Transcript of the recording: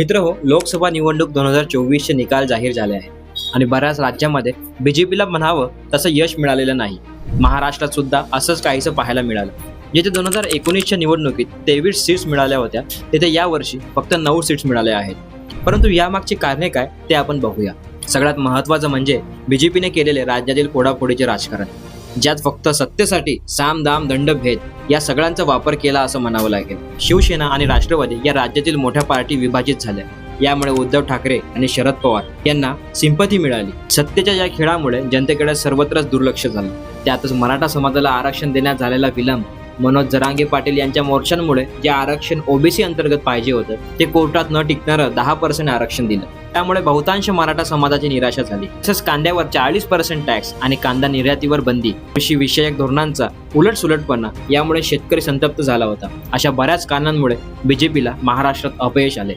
मित्रहो, लोकसभा निवडणूक 2024चे निकाल जाहीर झाले आहेत आणि बऱ्याच राज्यांमध्ये बीजेपीला म्हणावं तसं यश मिळालेलं नाही. महाराष्ट्रात सुद्धा असंच काहीसं पाहायला मिळालं. जिथे 2019च्या निवडणुकीत 23 सीट्स मिळाल्या होत्या, तिथे यावर्षी फक्त 9 सीट्स मिळाल्या आहेत. परंतु यामागची कारणे काय ते आपण बघूया. सगळ्यात महत्त्वाचं म्हणजे बीजेपीने केलेले राज्यातील फोडाफोडीचे राजकारण, ज्यात फक्त सत्तेसाठी साम दाम दंड भेद या सगळ्यांचा वापर केला असं म्हणावं लागेल. शिवसेना आणि राष्ट्रवादी या राज्यातील मोठ्या पार्टी विभाजित झाल्या. यामुळे उद्धव ठाकरे आणि शरद पवार यांना सिंपथी मिळाली. सत्तेच्या या खेळामुळे जनतेकडे सर्वत्रच दुर्लक्ष झालं. त्यातच मराठा समाजाला आरक्षण देण्यात झालेला विलंब, मनोज जरांगे पाटील यांच्या मोर्चांमुळे जे आरक्षण ओबीसी अंतर्गत पाहिजे होतं ते कोर्टात न टिकणारं 10% आरक्षण दिलं. त्यामुळे बहुतांश मराठा समाजाची निराशा झाली. तसंच कांद्यावर 40% टॅक्स आणि कांदा निर्यातीवर बंदी, कृषी विषयक धोरणांचा उलटसुलटपणा यामुळे शेतकरी संतप्त झाला होता. अशा बऱ्याच कारणांमुळे बीजेपीला महाराष्ट्रात अपयश आले.